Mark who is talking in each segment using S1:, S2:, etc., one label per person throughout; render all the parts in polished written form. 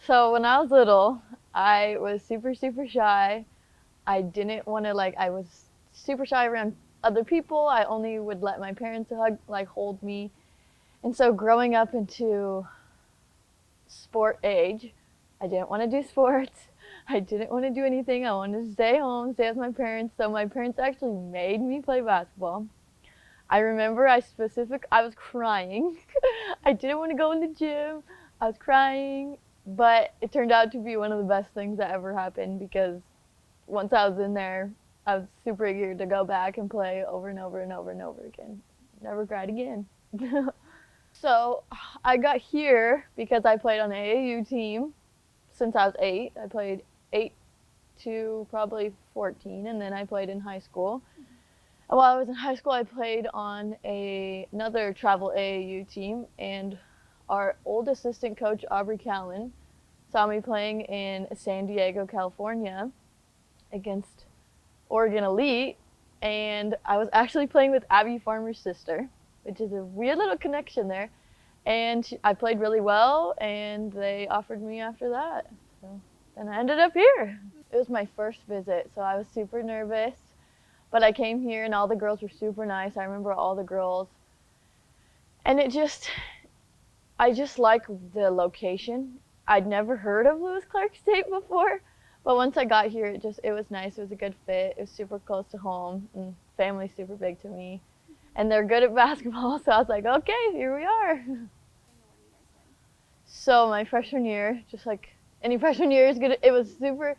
S1: So when I was little, I was super, super shy. I didn't want to I was super shy around other people. I only would let my parents hold me. And so growing up into sport age, I didn't want to do sports. I didn't want to do anything. I wanted to stay home, stay with my parents. So my parents actually made me play basketball. I remember I was crying. I didn't want to go in the gym. I was crying, but it turned out to be one of the best things that ever happened because once I was in there, I was super eager to go back and play over and over and over and over again. Never cried again. So I got here because I played on an AAU team since I was 8. I played 8 to probably 14, and then I played in high school. And while I was in high school, I played on another travel AAU team, and our old assistant coach, Aubrey Callan, saw me playing in San Diego, California against Oregon Elite, and I was actually playing with Abby Farmer's sister, which is a weird little connection there. And I played really well, and they offered me after that. So then I ended up here. It was my first visit, so I was super nervous. But I came here, and all the girls were super nice. I remember all the girls. And I just like the location. I'd never heard of Lewis Clark State before, but once I got here, it was nice. It was a good fit. It was super close to home, and family's super big to me. And they're good at basketball, so I was like, okay, here we are. So my freshman year, just like any freshman year is good. It was super,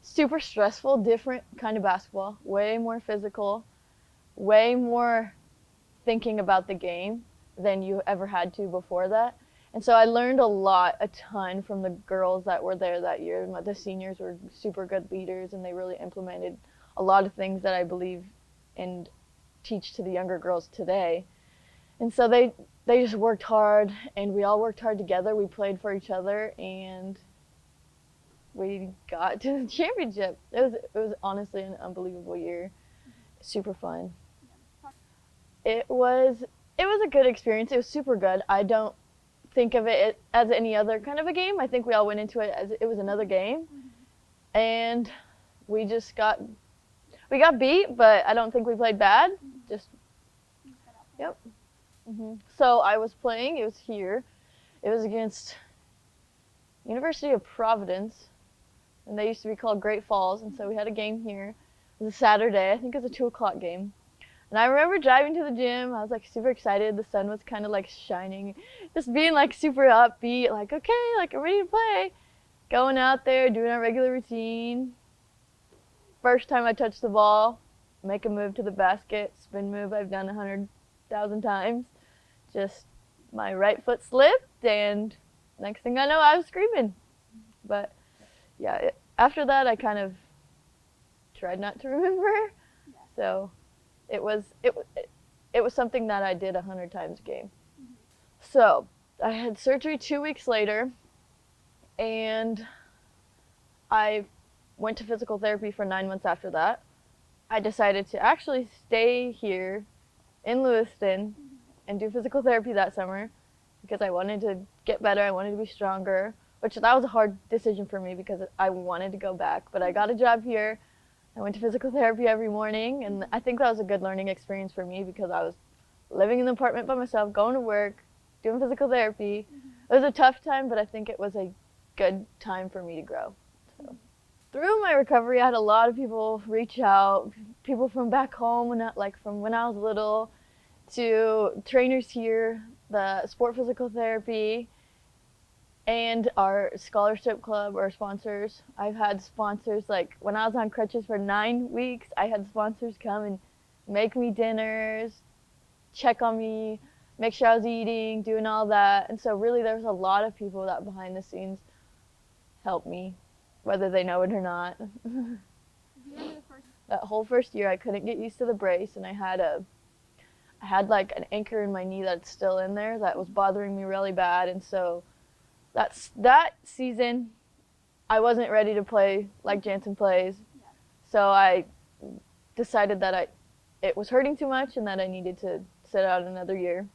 S1: super stressful, different kind of basketball, way more physical, way more thinking about the game than you ever had to before that. And so I learned a ton from the girls that were there that year. The seniors were super good leaders, and they really implemented a lot of things that I believe and teach to the younger girls today. And so they just worked hard, and we all worked hard together. We played for each other, and we got to the championship. It was honestly an unbelievable year. Super fun. It was it was a good experience. It was super good. I don't think of it as any other kind of a game. I think we all went into it as it was another game, and we just got beat, but I don't think we played bad. Just yep. So I was playing. It was here. It was against University of Providence, and they used to be called Great Falls. And so we had a game here. It was a Saturday. I think it was a 2 o'clock game. And I remember driving to the gym. I was like super excited. The sun was kind of like shining, just being like super upbeat. Like okay, like I'm ready to play. Going out there, doing our regular routine. First time I touched the ball, make a move to the basket, spin move I've done 100,000 times. Just my right foot slipped, and next thing I know, I was screaming. But yeah, after that, I kind of tried not to remember. So it was something that I did 100 times a game. So I had surgery 2 weeks later, and I went to physical therapy for 9 months after that. I decided to actually stay here in Lewiston and do physical therapy that summer because I wanted to get better. I wanted to be stronger, which that was a hard decision for me because I wanted to go back. But I got a job here. I went to physical therapy every morning, and I think that was a good learning experience for me because I was living in the apartment by myself, going to work, doing physical therapy. It was a tough time, but I think it was a good time for me to grow. So through my recovery, I had a lot of people reach out, people from back home, from when I was little, to trainers here, the sport physical therapy, and our scholarship club, our sponsors. I've had sponsors, like when I was on crutches for 9 weeks, I had sponsors come and make me dinners, check on me, make sure I was eating, doing all that. And so really there's a lot of people that behind the scenes help me, whether they know it or not. That whole first year I couldn't get used to the brace, and I had like an anchor in my knee that's still in there that was bothering me really bad. And so that season I wasn't ready to play like Jansen plays. So I decided that it was hurting too much and that I needed to sit out another year.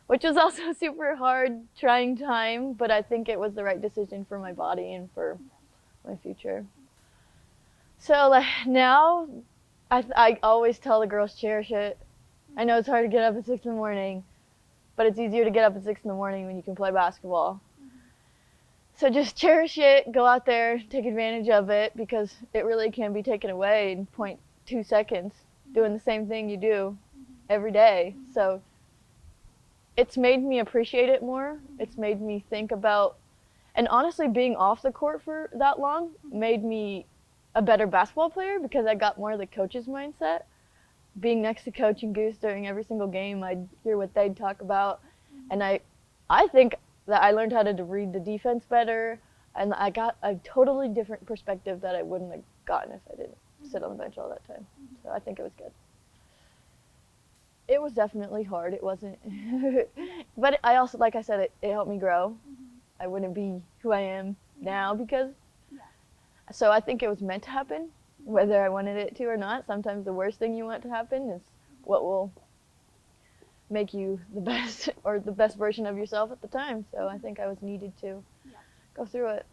S1: which was also a super hard, trying time, but I think it was the right decision for my body and for my future. So like now, I always tell the girls cherish it. I know it's hard to get up at 6 in the morning, but it's easier to get up at 6 in the morning when you can play basketball. So just cherish it, go out there, take advantage of it, because it really can be taken away in 0.2 seconds doing the same thing you do every day. So it's made me appreciate it more. It's made me think about, and honestly, being off the court for that long made me a better basketball player because I got more of the coach's mindset. Being next to Coach and Goose during every single game, I'd hear what they'd talk about, and I think that I learned how to read the defense better, and I got a totally different perspective that I wouldn't have gotten if I didn't sit on the bench all that time. So I think it was good. It was definitely hard. It wasn't, but I also, like I said, it helped me grow. I wouldn't be who I am now because, so I think it was meant to happen, whether I wanted it to or not. Sometimes the worst thing you want to happen is what will make you the best or the best version of yourself at the time. So I think I was needed to go through it.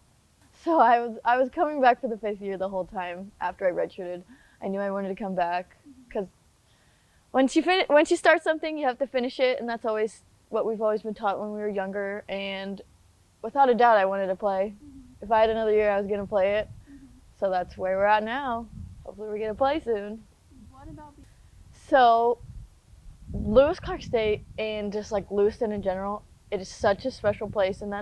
S1: So I was coming back for the 5th year the whole time after I redshirted. I knew I wanted to come back because once you start something, you have to finish it, and that's always what we've always been taught when we were younger. And without a doubt, I wanted to play. If I had another year, I was gonna play it. So that's where we're at now. Hopefully, we're gonna play soon.
S2: What about?
S1: So, Lewis Clark State and just like Lewiston in general, it is such a special place, and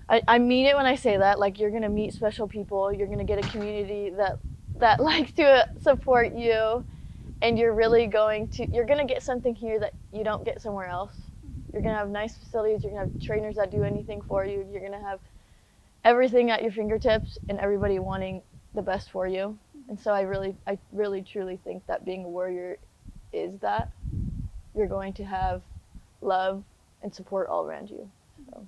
S1: I mean it when I say that. Like, you're gonna meet special people. You're gonna get a community that likes to support you. And you're gonna get something here that you don't get somewhere else. You're gonna have nice facilities, you're gonna have trainers that do anything for you, you're gonna have everything at your fingertips and everybody wanting the best for you. And so I really truly think that being a Warrior is that. You're going to have love and support all around you. So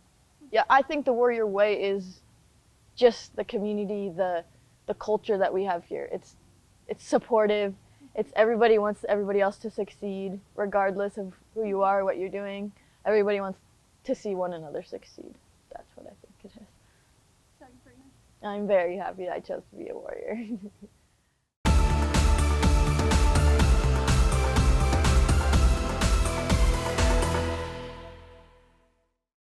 S1: yeah, I think the Warrior way is just the community, the culture that we have here. It's supportive. It's everybody wants everybody else to succeed, regardless of who you are, what you're doing. Everybody wants to see one another succeed. That's what I think it is.
S2: So
S1: I'm very happy I chose to be a Warrior.